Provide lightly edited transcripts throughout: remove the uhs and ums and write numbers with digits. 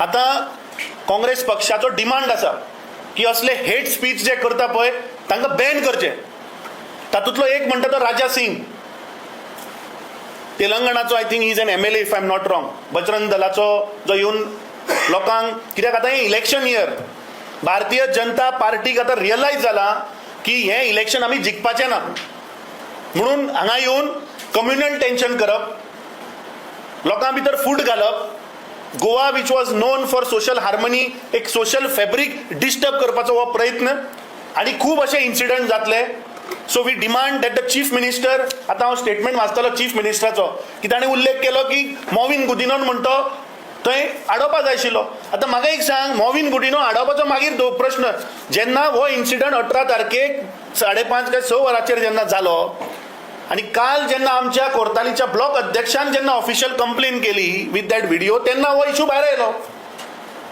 आता काँग्रेस पक्षाचो डिमांड आसा की असले हेट स्पीच जे करता पळय तांकां बॅन करचे. तातूंतलो एक म्हणटा तो राजा सिंग, तेलंगणाचो, I think is an MLA if I am not wrong, Bajrang दलाचो, जो येवन लोकांक, कित्याक आतां हें इलेक्शन इयर, भारतीय जनता पार्टीक आतां रियलायज जाला की हें इलेक्शन आमी जिखपाचें ना, म्हणून हांगा येवन कम्युनल टेन्शन करप, लोकां भितर फूट घालप, Goa which was known for social harmony, एक सोशल फॅब्रीक डिस्टर्ब करपाचो हो प्रयत्न, आनी खूब अशे इन्सिडंट जातले. So we demand that the chief minister, आतां हांव स्टेटमेंट वाचतलो चीफ मिनिस्टराचो, की ताणें उल्लेख केलो की मॉविन गुदिनोन म्हणतो थंय आडोवपा जाय आशिल्लो. आतां म्हाका एक सांग, मॉविन गुडिनो आडोवपाचो मागीर प्रश्न, जेन्ना हो इन्सिडंट 18 तारखेक 5:30 काय 6 वरांचेर जेन्ना जालो, आनी काल जेन्ना आमच्या कोर्तालीच्या ब्लॉक अध्यक्षान जेन्ना ऑफिशियल कंप्लेन केली विथ दॅट व्हिडिओ, तेन्ना हो इशू भायर आयलो.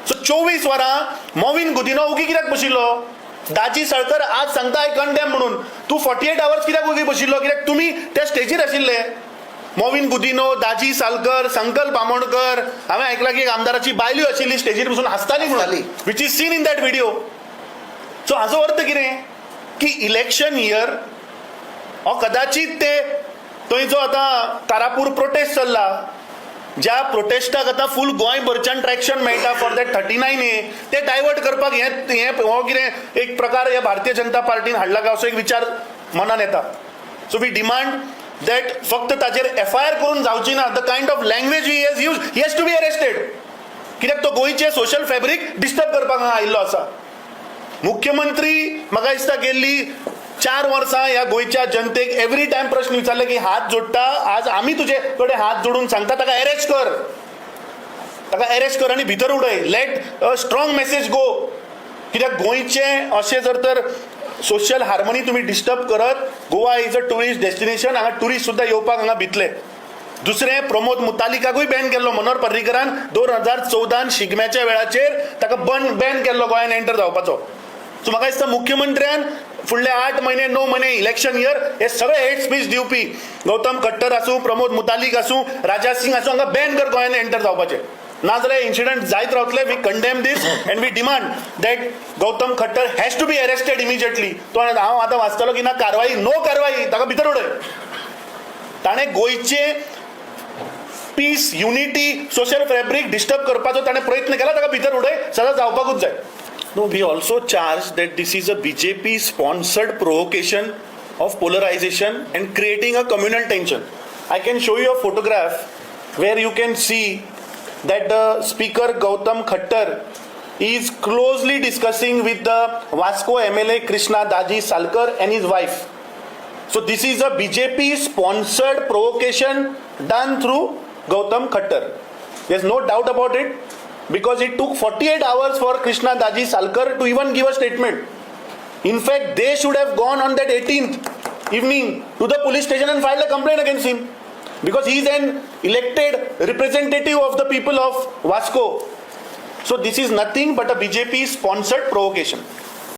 सो 24 वरां मॉविन गुदिनो उगी कित्याक बशिल्लो? दाजी साळकर आज सांगता आय कंडेम म्हणून, तूं 48 आवर्स कित्याक उगी बशिल्लो? कित्याक तुमी त्या स्टेजीर आशिल्ले. मॉविन गुदिनो, दाजी सालकर, संकल्प आमोणकर, हांवें आयकलां की आमदाराची बायल्यो आशिल्ली स्टेजीर बसून हांसताली म्हणून, which is seen in that video. So हाचो अर्थ कितें की इलेक्शन इयर हो कदाचित ते थंय जो आतां तारापूर प्रोटेस्ट चल्ला, ज्या प्रोटेस्टाक आतां फूल गोंयभरच्यान ट्रॅक्शन मेळटा फॉर दॅट 39A, ते डायवर्ट करपाक हें हो कितें एक प्रकार ह्या भारतीय जनता पार्टीन हाडला काय असो एक विचार मनान येता. सो वी डिमांड दॅट फक्त ताचेर FIR करून जावची ना, the kind of language he has use, he has to be arrested, कित्याक तो गोंयचे सोशल फॅब्रीक डिस्टर्ब करपाक हांगा आयिल्लो आसा. मुख्यमंत्री म्हाका दिसता गेल्ली 4 वर्सां ह्या गोंयच्या जनतेक एवरी टायम प्रश्न विचारले की हात जोडटा, आज आमी तुजे कडेन हात जोडून सांगता ताका अरेस्ट कर, ताका अरेस्ट कर आनी भितर उडय. लेट अ स्ट्रॉंग मेसेज गो, कित्याक गोंयचे अशें जर तर सोशल हार्मनी तुमी डिस्टर्ब करत, Goa is a tourist destination, हांगा टुरिस्ट सुद्दां येवपाक हांगा भितले. दुसरें, प्रमोद मुतालिकाकूय बॅन केल्लो मनोहर पर्रीकरान 2014 शिगम्याच्या वेळाचेर ताका बॅन केल्लो गोंयान एंटर जावपाचो. सो म्हाका दिसता मुख्यमंत्र्यान फुडले 8 म्हयने 9 म्हयने इलेक्शन इयर हे सगळे हेट स्पीच दिवपी गौतम खट्टर आसूं, प्रमोद मुतालिक आसूं, राजा सिंग आसूं, हांगा बॅन कर गोंयान एंटर जावपाचें, नाजाल्यार इन्सिडंट जायत रावतले. We condemn this and we demand that Gautam Khattar has to be arrested immediately. तो हांव आतां वाचतलो की ना कारवाई, नो कारवाई, ताका भितर उडय. ताणें गोंयचे peace, unity, social fabric disturb करपाचो ताणें प्रयत्न केला, ताका भितर उडय, सदा जावपाकूच जाय. No, we also charge that this is a BJP sponsored provocation of polarization and creating a communal tension. I can show you a photograph where you can see that the speaker Gautam Khattar is closely discussing with the Vasco MLA Krishna Daji Salkar and his wife. So this is a BJP sponsored provocation done through Gautam Khattar. There's no doubt about it. Because it took 48 hours for Krishna Daji Salkar to even give a statement. In fact, they should have gone on that 18th evening to the police station and filed a complaint against him. Because he is an elected representative of the people of Vasco. So this is nothing but a BJP sponsored provocation.